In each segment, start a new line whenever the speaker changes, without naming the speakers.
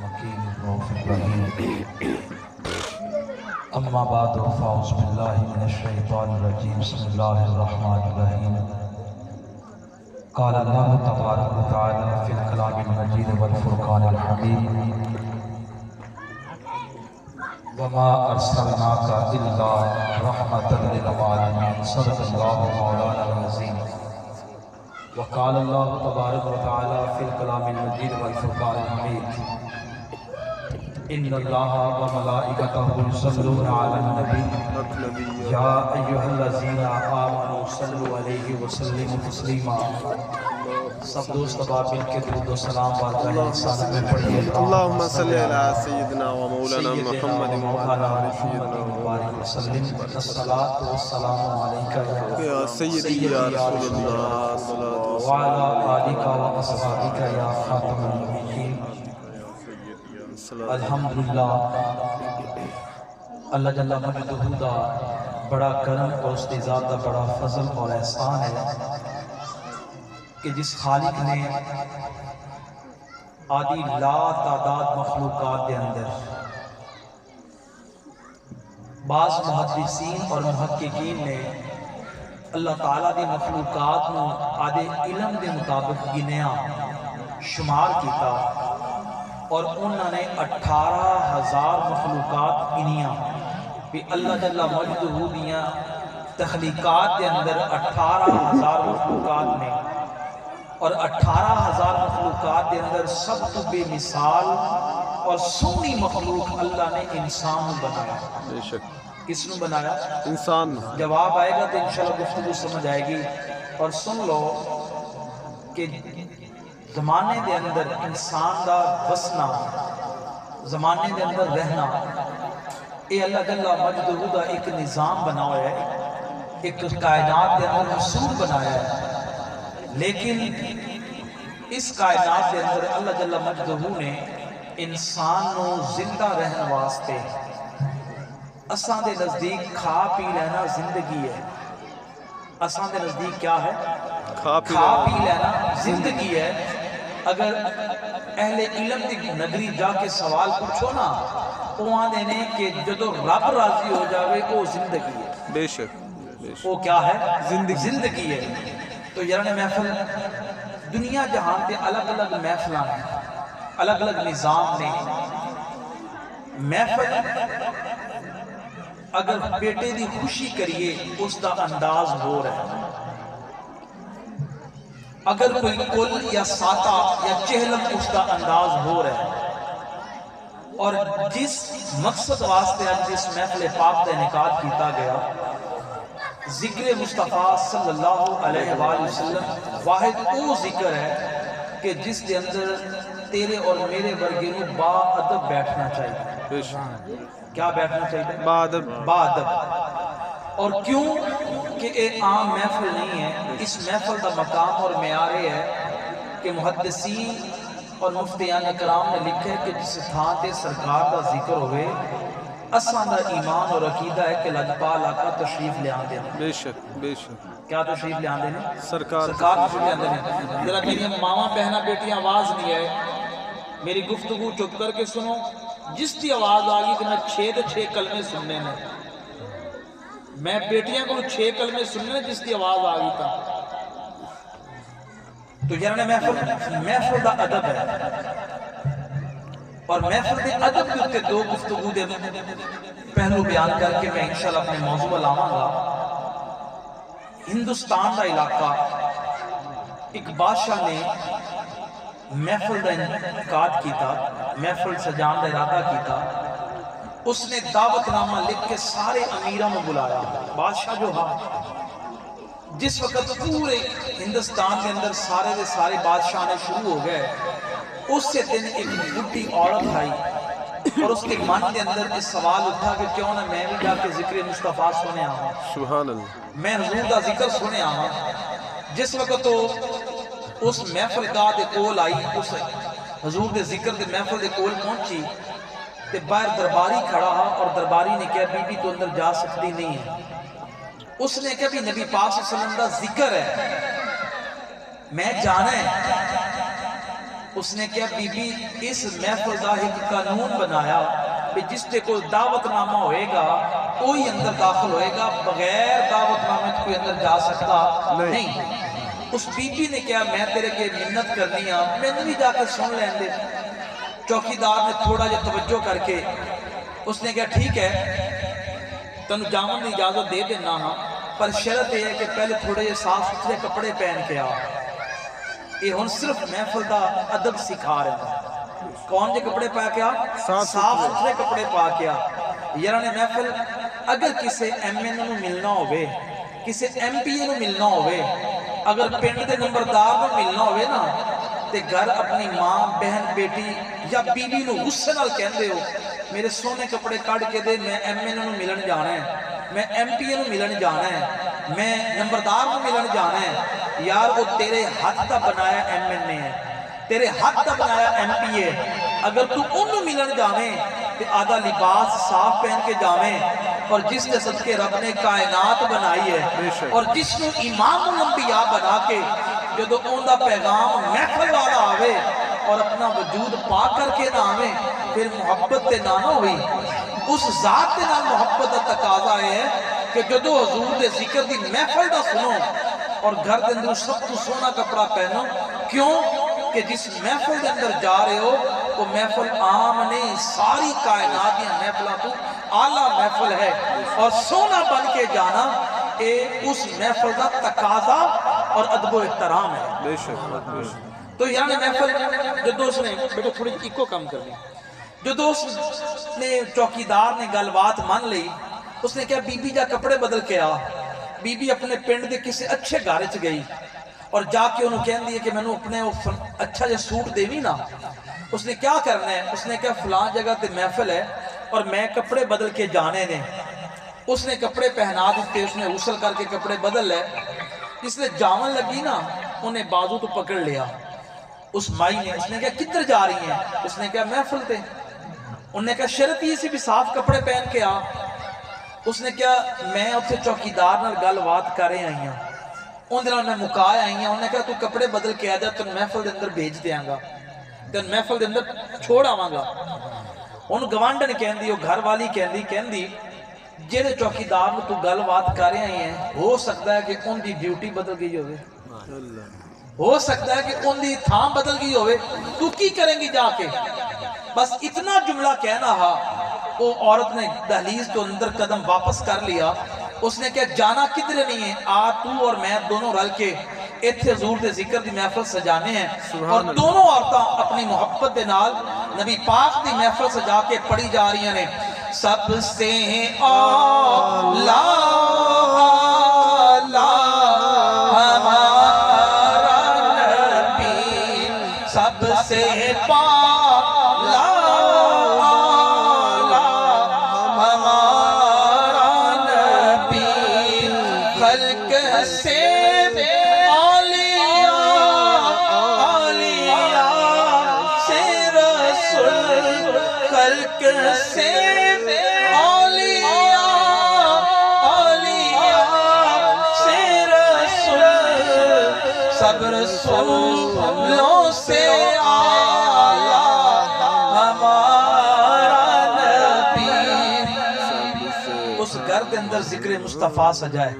الحكيم الرؤوف الرحيم أما بعد فأعوذ بالله من الشيطان الرجيم بسم الله الرحمن الرحيم قال الله تبارك وتعالى في الكلام المجيد والفرقان الحميد وما أرسلناك إلا رحمة للعالمين صدق الله مولانا العظيم وقال الله تبارك وتعالى في الكلام المجيد والفرقان الحميد إن الله وملائكته يصلون على النبي يا أيها الذين آمنوا صلوا عليه وسلموا تسليما سب دوست بابل کے درود و سلام بارگاہ انسان میں پڑھیے
اللهم صل على سيدنا ومولانا محمد وعلى آل سيدنا
محمد وسلم الصلاة والسلام عليك
يا سيدي يا رسول الله
وعلى آلك وأصحابك يا خاتم النبيين الحمدللہ اللہ جل مجدہ دا بڑا کرم اور اس کی ذات دا بڑا فضل اور احسان ہے کہ جس خالق نے آدھی لا تعداد مخلوقات دے اندر بعض محدثین اور محققین نے اللہ تعالیٰ دی مخلوقات نو آدھے علم دے مطابق گنیا شمار کیتا اور انہوں نے 18,000 مخلوقات گنیاں بھی اللہ جل مجدہ دیاں تخلیقات دے اندر 18,000 مخلوقات نے اور 18,000 مخلوقات دے اندر سب تو بے مثال اور سونی مخلوق اللہ نے انسان بنایا.
بے شک
کس نے بنایا؟
انسان.
جواب آئے گا تو انشاءاللہ گفتگو سمجھ آئے گی. اور سن لو کہ زمانے دے اندر انسان دا وسنا، زمانے دے اندر رہنا، اے اللہ جل مجدہ دا ایک نظام بنا ہوا ہے، ایک کائنات دے اندر اصول بنایا ہے. لیکن اس کائنات دے اندر اللہ جل مجدہ نے انسان نو زندہ رہن واسطے اساں دے نزدیک کھا پی لینا زندگی ہے. اساں دے نزدیک کیا ہے؟ کھا پی لینا زندگی ہے. اگر اہل علم دی نگری جا کے سوال پوچھو نا وہ آنے نے کہ جدو رب راضی ہو جاوے وہ زندگی ہے.
بے شک
وہ کیا ہے؟ زندگی ہے. تو یعنی محفل دنیا جہان پہ الگ الگ محفلہ ہیں، الگ الگ نظام نے. محفل اگر بیٹے دی خوشی کریے اس دا انداز ہو رہا ہے. اگر کوئی کل یا ساتا یا چہلم اس کا انداز ہو رہا ہے. اور جس مقصد واسطے اب جس محفل پاک کا انعقاد کیتا گیا ذکر مصطفیٰ صلی اللہ علیہ وآلہ وسلم واحد وہ ذکر ہے کہ جس کے اندر تیرے اور میرے ورگے نو با ادب بیٹھنا چاہیے. کیا بیٹھنا چاہیے؟ با ادب. اور کیوں کہ اے عام محفل نہیں ہے. اس محفل دا مقام اور معیار ہے کہ محدثین اور مفتیان اکرام نے لکھا ہے کہ جس تھان تے سرکار دا ذکر ہوئے اساں دا ایمان اور عقیدہ ہے کہ لجپال آقا تشریف لے آن دینا.
بے شک بے شک.
کیا تشریف لے آن دینا؟
سرکار
تشریف لے آن دینا. ذرا میری ماما بہنا بیٹیاں آواز نہیں ہے، میری گفتگو چپ کر کے سنو. جس کی آواز آگی کہ میں 6 کلمے سننے میں، میں بیٹیاں کو 6 کلمے سننے جس کی آواز آگی تھا. تو یعنی محفل دا ادب ہے. اور محفل دے ادب کے اتے دو گفتگو دے پہلو بیان کر کے میں انشاءاللہ اپنے موضوع لاؤں گا. ہندوستان دا علاقہ ایک بادشاہ نے محفل دا انعقاد کیتا، محفل سجان دا ارادہ کیتا. اس نے دعوت نامہ لکھ کے سارے امیروں کو بلایا. بادشاہ جو ہاں جس وقت پورے ہندوستان کے اندر سارے دے سارے بادشاہ نے شروع ہو گئے، اس سے دن ایک بڑی عورت آئی اور اس کے من کے اندر اس سوال اٹھا کہ کیوں نہ میں بھی جا کے ذکر مصطفیٰ سنے آؤں.
سبحان اللہ.
میں حضور دا ذکر سنے آؤں. جس وقت تو اس محفل گاہ دے کول آئی، اس حضور دے ذکر دے محفل دے کول پہنچی تے باہر درباری کھڑا ہا اور درباری نے کہا بی بی تو اندر جا سکتی نہیں ہے. اس نے کہا بھی نبی پاک صلی اللہ علیہ وسلم دا ذکر ہے، میں جانا ہے. اس نے کیا بی بی اس محفل دا ایک قانون بنایا کہ جس تے کوئی دعوت نامہ ہوئے گا کوئی اندر داخل ہوئے گا، بغیر دعوت نامے کوئی اندر جا سکتا نہیں۔ اس بی بی نے کیا میں تیرے کے منت کرنی ہاں، میں نے بھی جا کر سن لیں دے۔ چوکیدار نے تھوڑا جا توجہ کر کے اس نے کہا ٹھیک ہے تنو جامن دی اجازت دے دینا ہاں، پر شرط یہ ہے کہ پہلے تھوڑے یہ صاف ستھرے کپڑے پہن کے آ۔ یہ ہن صرف محفل دا ادب سکھا رہے ہیں۔ کون جے کپڑے پا کے آ؟ صاف ستھرے کپڑے پا کے آ۔ یار نے محفل اگر کسے ایم این نو ملنا ہوئے، کسے ایم پی نو ملنا ہوئے، اگر پنڈ دے نمبردار نو ملنا ہوئے نا تے گھر اپنی ماں بہن بیٹی یا بیوی نو غصے نال کہندے ہو میرے سونے کپڑے کاٹ کے دے، میں ایم این نو ملن جانا ہے، میں ایم پی نو ملن جانا ہے، میں نمبردار نو ملن جانا ہے۔ یار وہ تیرے ہاتھ دا بنایا ایم این اے ہے، تیرے ہاتھ دا بنایا ایم پی ہے، اگر تو انہوں ملن جاویں تے آدھا لباس صاف پہن کے جاویں، اور جس کے صدقے رب نے کائنات بنائی ہے اور جس نے امام الانبیاء بنا کے جدو ان دا پیغام محفل والا آوے اور اپنا وجود پا کر کے نہ آویں پھر محبت تے نہ ہوئی۔ اس ذات تے نہ محبت دا تقاضا ہے کہ جدو حضور دے ذکر دی محفل دا سنو اور گھر دے اندر سب تو سونا کپڑا پہنو، کیوں کہ جس محفل دے اندر جا رہے ہو وہ محفل عام نہیں، ساری کائنات یا محفلہ تو اعلیٰ محفل ہے، اور سونا بن کے جانا اے اس محفل دا تقاضا اور ادب و احترام ہے۔
بے شک۔
تو یعنی محفل جدو اس نے بیٹا تھوڑی ایکو کام کر لی، جدو اس نے چوکیدار نے گل بات مان لی، اس نے کہا بی بی جا کپڑے بدل کے آ۔ بی بی اپنے پنڈ دے کسی اچھے گھر چ گئی اور جا کے انہوں کہن دی کہ میں نے اپنے اچھا جا سوٹ دیوی نا۔ اس نے کیا کرنا ہے؟ اس نے کہا فلان جگہ تے محفل ہے اور میں کپڑے بدل کے جانے نے۔ اس نے کپڑے پہنا دیتے، اس نے غسل کر کے کپڑے بدل لے۔ اس نے جاون لگی نا انہیں بازو تو پکڑ لیا اس مائی نے۔ اس نے کہا کدھر جا رہی ہیں؟ اس نے کہا محفل تے۔ انہوں نے کہا شرط یہ سی بھی صاف کپڑے پہن کے آ۔ اس نے کہا میں اتھے چوکیدار نال گل بات کر رہے آئی ہوں، ان دنوں میں مکائے آئی ہوں۔ انہوں نے کہا تو کپڑے بدل کے آ جا، تن محفل دے اندر بھیج دیاں گا، تن محفل دے اندر چھوڑ آواں گا۔ ان گوانڈن کہندی، وہ گھر والی کہندی جیڑے چوکیدار میں تو گل بات کر رہے ہیں ہو سکتا ہے کہ ان دی ڈیوٹی بدل گئی ہوئے، ہو سکتا ہے کہ ان دی تھام بدل گئی ہوئے، تو کی کریں گی جا کے؟ بس اتنا جملہ کہنا ہا۔ وہ عورت نے دہلیز تو اندر قدم واپس کر لیا۔ اس نے کہا جانا کدھر نہیں ہے، آ تو اور میں دونوں رل کے ایتھے حضور دے ذکر دی محفل سجانے ہیں، اور دونوں عورتاں اپنی محبت دے نال نبی پاک دی محفل سجا کے پڑھی جا رہی ہیں۔ سب سے اعلیٰ ہمارا نبی، سب سے اعلیٰ ہمارا نبی، خلق سے خلق سے اولیاء سے رسول، سب رسولوں سے اعلیٰ ہمارا نبی۔ اس گھر کے اندر ذکر مصطفیٰ سجائے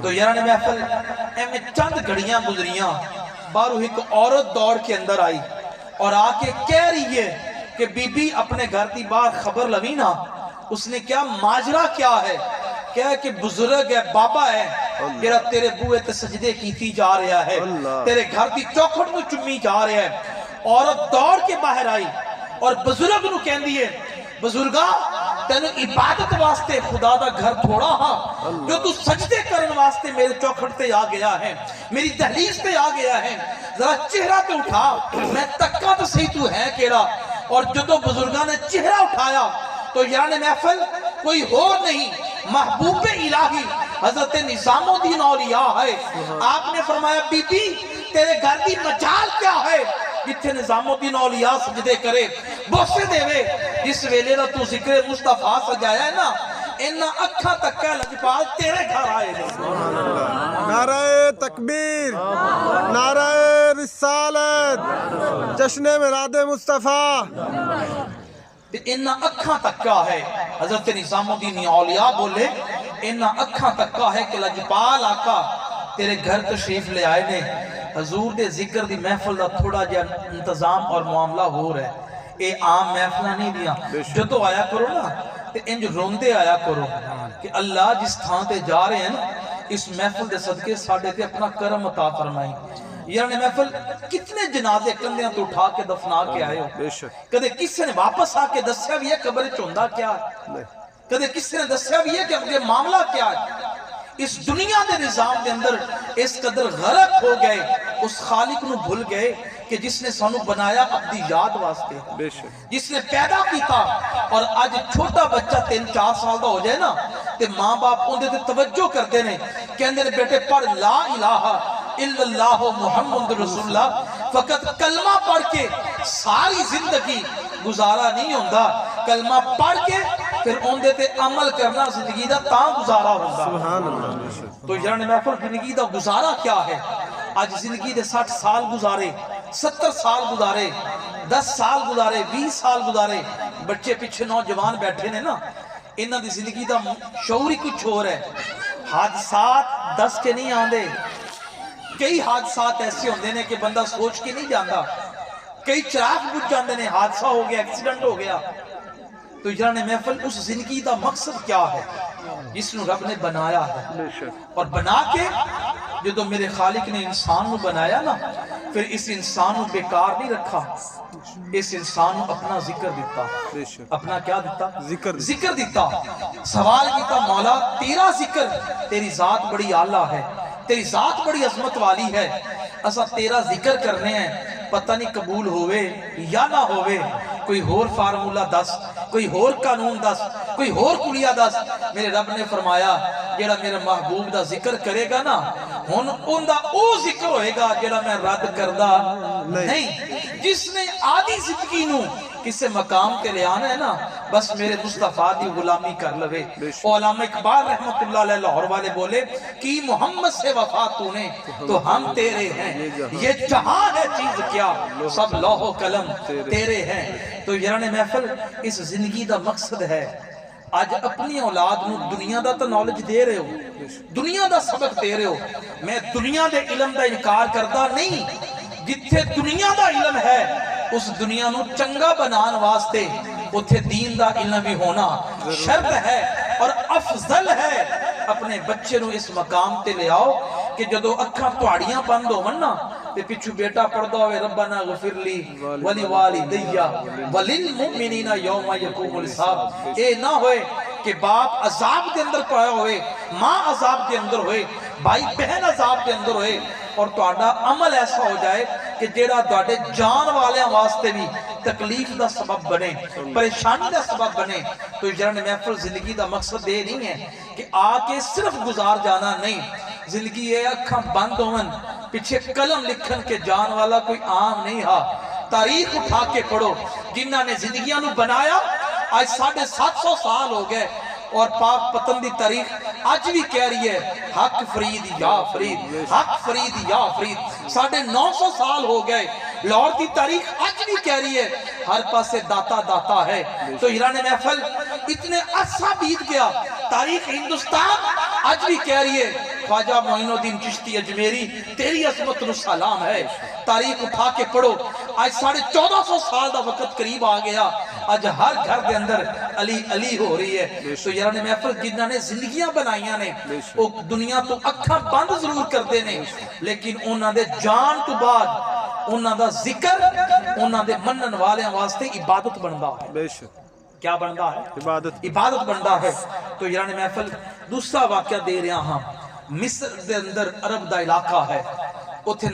تو یاران محفل میں چند گھڑیاں گزریاں، بارو ایک عورت دوڑ کے اندر آئی اور آ کے کہہ رہی ہے کہ بی بی اپنے گھر دی بار خبر لوینا۔ اس نے کیا ماجرہ کیا ہے؟ کیا ہے کہ بزرگ ہے، بابا ہے، جیڑا تیرے بوئے تے سجدے کیتی جا رہا ہے، تیرے گھر دی چوکھٹ نو چمی جا رہا ہے۔ عورت دوڑ کے باہر آئی اور بزرگ نو کہن دیئے بزرگا تینو عبادت واسطے خدا دا گھر تھوڑا ہاں جو تو سجدے کرن واسطے میرے چوکھٹ تے آ گیا ہے، میری دہلیز تے آ گیا ہے، ذرا چہرہ تے اٹھا، میں تکا تو صحیح تو ہے کیڑا۔ اور جدو بزرگاں نے چہرہ اٹھایا تو یعنی محفل کوئی اور نہیں، محبوب الہی حضرت نظام الدین اولیاء ہے۔ آپ نے فرمایا بی بی تیرے گھر دی مجال کیا ہے جتھے نظام الدین اولیاء سجدے کرے، بوسے دے وے۔ جس ویلے نہ تو ذکر مصطفیٰ سجایا ہے نا، انہاں اکھاں تک کہ لجپال تیرے گھر آئے نے
نعرہ تکبیر، نعرہ رسالت، جشن میلاد مصطفیٰ۔
انہاں اکھاں تک کا ہے، حضرت نظام الدین اولیاء بولے انہاں اکھاں تک کا ہے کہ لجپال آقا تیرے گھر تشریف لے آئے نے، حضور دے ذکر دی محفل دا تھوڑا جا انتظام اور معاملہ ہو رہا ہے، اے عام محفلہ نہیں دیا جو تو آیا کرو نا تے انج روندے آیا کرو کہ اللہ جس تھان تے جا رہے ہیں نا اس محفل دے صدقے ساڑھے تے اپنا کرم عطا فرمائی۔ یعنی محفل کتنے جنازے کندیاں تو اٹھا کے دفنا کے آئے ہو، کدے کسی نے واپس آ کے دسیا بھی ہے قبر چوندہ کیا ہے، کدے کسی نے دسیا بھی ہے کہ اپنے معاملہ کیا ہے۔ اس دنیا دے نظام دے اندر اس قدر غرق ہو گئے، اس خالق نو بھول گئے کہ جس نے سانو بنایا اپنی یاد واسطے، جس نے پیدا کیتا، اور آج چھوٹا بچہ 3-4 سال دا ہو جائے نا تے ماں باپ اندے تے توجہ کرتے نے کہ اندے بیٹے پڑھ لا الہ الا اللہ محمد رسول اللہ، فقط کلمہ پڑھ کے ساری زندگی گزارا نہیں ہوندہ، کلمہ پڑھ کے پھر اندے تے عمل کرنا زندگی دا تاں گزارا ہوندہ۔
سبحان اللہ۔
تو جران محفل زندگی دا گزارا کیا ہے؟ آج زندگی دے 60 سال گزارے، 70 سال گزارے، 10 سال گزارے، 20 سال گزارے، بچے پیچھے نوجوان بیٹھے نے نا، انہاں دی زندگی دا شعور ہی کچھ ہو رہا ہے۔ حادثات 10 کے نہیں آندے، کئی حادثات ایسے ہوندے نے کہ بندہ سوچ کے نہیں جاندہ، کئی چراغ بجھ جاندے نے، حادثہ ہو گیا، ایکسیڈنٹ ہو گیا۔ تو جران محفل اس زندگی دا مقصد کیا ہے جس نو رب نے بنایا ہے، اور بنا کے جو میرے خالق نے انسان نو بنایا نا پھر اس انسان نو بیکار نہیں رکھا، اس انسان نو اپنا ذکر دیتا، اپنا کیا دیتا؟ ذکر دیتا۔ سوال کیتا مولا تیرا ذکر، تیری ذات بڑی اعلیٰ ہے، تیری ذات بڑی عظمت والی ہے، اسا تیرا ذکر کرنے ہیں، پتہ نہیں قبول ہوئے یا نہ ہوئے، کوئی ہور فارمولہ دس، کوئی ہور قانون دس، کوئی ہور کلیہ دس۔ میرے رب نے فرمایا جیڑا میرے محبوب دا ذکر کرے گا نا ہن اون دا او ذکر ہوئے گا جیڑا میں رد کردہ نہیں۔ جس نے آدھی زندگی نو کسے مقام تے لے آنا ہے نا بس میرے مصطفیٰ دی غلامی کر لوے۔ علامہ اقبال رحمت اللہ علیہ لاہور والے بولے کہ محمد سے وفا تو نے تو ہم تیرے ہیں، یہ جہاں ہے چیز کیا سب لوح و قلم تیرے ہیں۔ تو یاران محفل اس زندگی دا مقصد ہے آج اپنی اولاد نو دنیا دا تو نالج دے رہے ہو، دنیا دا سبق دے رہے ہو۔ میں دنیا دے علم دا انکار کردہ نہیں، جتھے دنیا دا علم ہے اس دنیا نو چنگا بنان واسطے اتھے دین دا علم بھی ہونا شرط ہے اور افضل ہے۔ اپنے بچے نو اس مقام تے لے آؤ کہ جدو اکھاں پہاڑیاں بند ہو مننا تے پچھو بیٹا پڑھدا ہوئے ربنا غفر لی ولی والدیہ وللمؤمنین یوم یقوم الحساب۔ اے نہ ہوئے کہ باپ عذاب کے اندر پایا ہوئے، ماں عذاب کے اندر ہوئے، بھائی بہن عذاب کے اندر ہوئے، اور تہاڈا عمل ایسا ہو جائے کہ جیڑا تہاڈے جان والے واسطے بھی تکلیف دا سبب بنے، پریشانی دا سبب بنے۔ تو جران محفل زندگی دا مقصد یہ نہیں ہے کہ آ کے صرف گزار جانا نہیں، زندگی یہ اکھاں بند ہون پیچھے قلم لکھن کے جان والا کوئی عام نہیں ہا۔ تاریخ اٹھا کے پڑھو جنہاں نے زندگیاں نو بنایا آج 750 سال ہو گئے، اور پاک پتن دی تاریخ آج بھی کہہ رہی ہے حق فرید یا فرید، حق فرید یا فرید۔ 950 سال ہو گئے، لاہور کی تاریخ آج بھی کہہ رہی ہے ہر پاسے داتا داتا ہے۔ تو ہیران محفل اتنے عرصہ بیت گیا، تاریخ ہندوستان آج بھی کہہ رہی ہے خواجہ معین الدین چشتی اجمیری تیری عظمت نو سلام ہے۔ تاریخ اٹھا کے پڑھو، آج 1450 سال دا وقت قریب آ گیا، آج ہر گھر دے اندر علی علی ہو رہی ہے۔ تو یاران محفل جنہاں نے زندگیاں بنائیاں نے وہ دنیا تو اکھاں بند ضرور کرتے نے، لیکن انہاں دے جان تو بعد انہاں دا ذکر انہاں دے منن والیاں واسطے عبادت بندا ہے۔ کیا بندا ہے؟ عبادت بندا ہے۔ تو یاران محفل دوسرا واقعہ دے رہا ہاں، مصر دے اندر عرب دا علاقہ ہے، اتھے